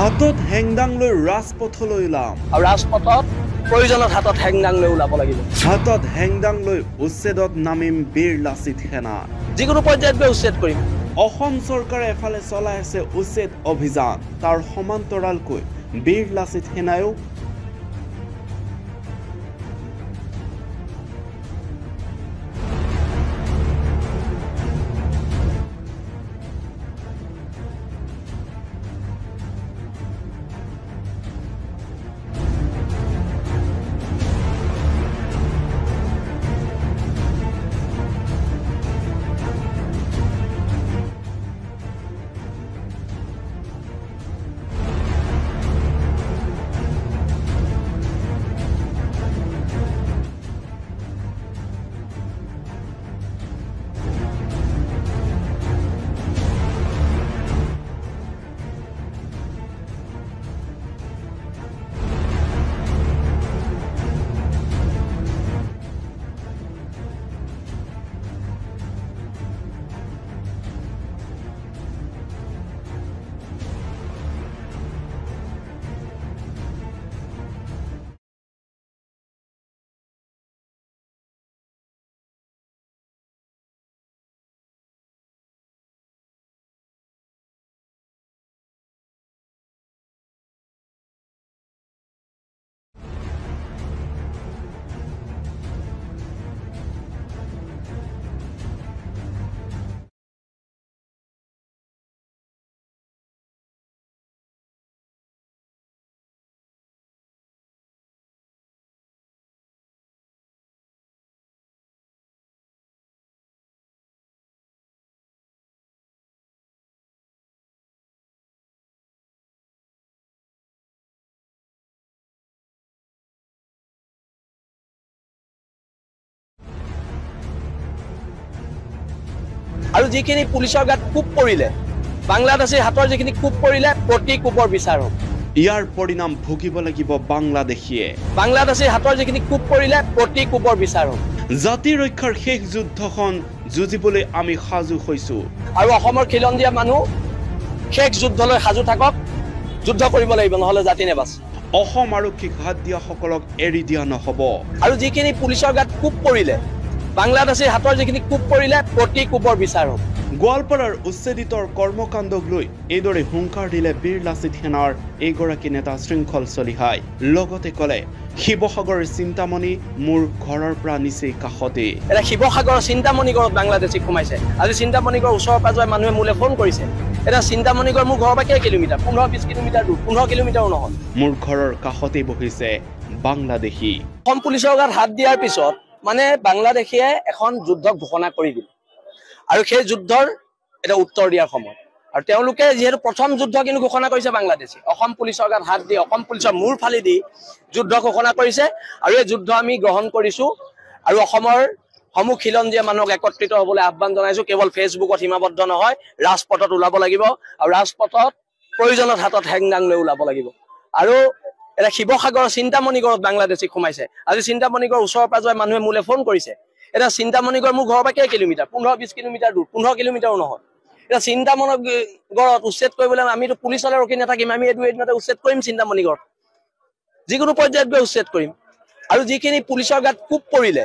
হাতত হেংদাং লৈ ৰাজপথলৈ ওলাম আৰু ৰাজপথত প্ৰয়োজনত হাতত হেংদাং লৈ ওলাব লাগিব। হাতত হেংদাং লৈ উচ্ছেদত নামিম বীৰ লাচিত সেনা। যিকোনো পৰ্যায়ত গৈ উচ্ছেদ কৰিম। অসম চৰকাৰে এফালে চলাই আছে উচ্ছেদ অভিযান, তাৰ সমান্তৰালকৈ বীৰ লাচিত সেনায়ো আৰু যিখিনি পুলিচৰ গাত কোপ পৰিলে, বাংলাদেশীৰ হাতৰ যিখিনি কোপ পৰিলে, প্ৰতি কোপৰ বিচাৰ হ'ব। ইয়াৰ পৰিণাম ভুগিব লাগিব বাংলাদেশীয়ে। বাংলাদেশীৰ হাতৰ যিখিনি কোপ পৰিলে, প্ৰতি কোপৰ বিচাৰ হ'ব। জাতি ৰক্ষাৰ শেষ যুদ্ধখন যুঁজিবলৈ আমি সাজু হৈছো। আৰু অসমৰ খিলঞ্জীয়া মানুহ শেষ যুদ্ধলৈ সাজু থাকক। যুদ্ধ কৰিব লাগিব, নহ'লে জাতি নেবাচ। অসম আৰক্ষীক হাত দিয়াসকলক এৰি দিয়া নহ'ব। আৰু যিখিনি পুলিচৰ গাত কোপ পৰিলে, বাংলাদেশীৰ হাতৰ যিখিনি কোপ পৰিলে, প্ৰতি কোপৰ বিচাৰ হ'ব। গোৱালপাৰাৰ উচ্ছেদিতৰ কৰ্মকাণ্ডক লৈ এইদৰে হুংকাৰ দিলে বীৰ লাচিত সেনাৰ এইগৰাকী নেতা শৃংখল চলিহাই। লগতে ক'লে, শিৱসাগৰৰ চিন্তামণি মোৰ ঘৰৰ পৰা নিচেই কাষতে। এতিয়া শিৱসাগৰৰ চিন্তামণিগড়ত বাংলাদেশীক সোমাইছে। আজি চিন্তামণিগড় ওচৰৰ পাজৰে মানুহে মোলৈ ফোন কৰিছে। এতিয়া চিন্তামণিগড় মোৰ ঘৰৰ পৰা কেই কিলোমিটাৰ? 15-20 কিলোমিটাৰ দূৰ, 15 কিলোমিটাৰো নহয়। মোৰ ঘৰৰ কাষতেই বহিছে বাংলাদেশী। অসম পুলিচৰ গাত হাত দিয়াৰ পিছত মানে বাংলাদেশীয়ে এখন যুদ্ধ ঘোষণা কৰি দিল, আৰু সেই যুদ্ধৰ এটা উত্তৰ দিয়াৰ সময়। আৰু তেওঁলোকে যিহেতু প্ৰথম যুদ্ধ কিন্তু ঘোষণা কৰিছে বাংলাদেশী, অসম পুলিচৰ গাত হাত দি, অসম পুলিচৰ মূৰ ফালি দি যুদ্ধ ঘোষণা কৰিছে। আৰু এই যুদ্ধ আমি গ্ৰহণ কৰিছো, আৰু অসমৰ সমূহ খিলঞ্জীয়া মানুহক একত্ৰিত হ'বলৈ আহ্বান জনাইছো। কেৱল ফেচবুকত সীমাবদ্ধ নহয়, ৰাজপথত ওলাব লাগিব, আৰু ৰাজপথত প্ৰয়োজনত হাতত হেংদাং লৈ ওলাব লাগিব। আৰু এতিয়া শিৱসাগৰৰ চিন্তামণিগড়ত বাংলাদেশীক সোমাইছে। আজি চিন্তামণিগড় ওচৰৰ পাজৰে মানুহে মোলৈ ফোন কৰিছে। এতিয়া চিন্তামণিগড় মোৰ ঘৰৰ পৰা কেই কিলোমিটাৰ? 15-20 কিলোমিটাৰ দূৰ, 15 কিলোমিটাৰো নহয়। এতিয়া চিন্তামণিগড়ত উচ্ছেদ কৰিবলৈ আমিতো পুলিচলৈ ৰখি নাথাকিম, আমি এদিনতে উচ্ছেদ কৰিম চিন্তামণিগড়। যিকোনো পৰ্যায়ত গৈ উচ্ছেদ কৰিম। আৰু যিখিনি পুলিচৰ গাত কোপ পৰিলে,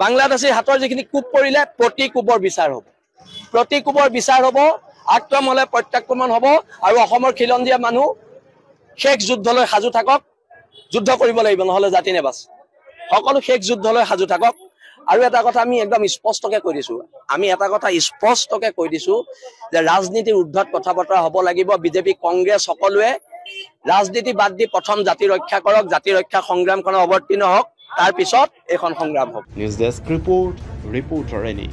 বাংলাদেশীৰ হাতৰ যিখিনি কোপ পৰিলে, প্ৰতি কোপৰ বিচাৰ হ'ব। প্ৰতি কোপৰ বিচাৰ হ'ব, আক্ৰমণ হ'লে প্ৰত্যাক্ৰমণ হ'ব। আৰু অসমৰ খিলঞ্জীয়া মানুহ শেষ যুদ্ধলৈ সাজু থাকক। যুদ্ধ কৰিব লাগিব, নহ'লে জাতি নেবাচ। সকলো শেষ যুদ্ধলৈ সাজু থাকক। আৰু এটা কথা আমি একদম স্পষ্টকে কৈ দিছো, যে ৰাজনীতিৰ ঊৰ্ধ্বত কথা বতৰা হ'ব লাগিব। বিজেপি, কংগ্ৰেছ সকলোৱে ৰাজনীতি বাদ দি প্ৰথম জাতি ৰক্ষা কৰক, জাতি ৰক্ষা সংগ্ৰামখনত অৱতীৰ্ণ হওক, তাৰ পিছত এইখন সংগ্ৰাম হ'ব। News desk report, reporter any.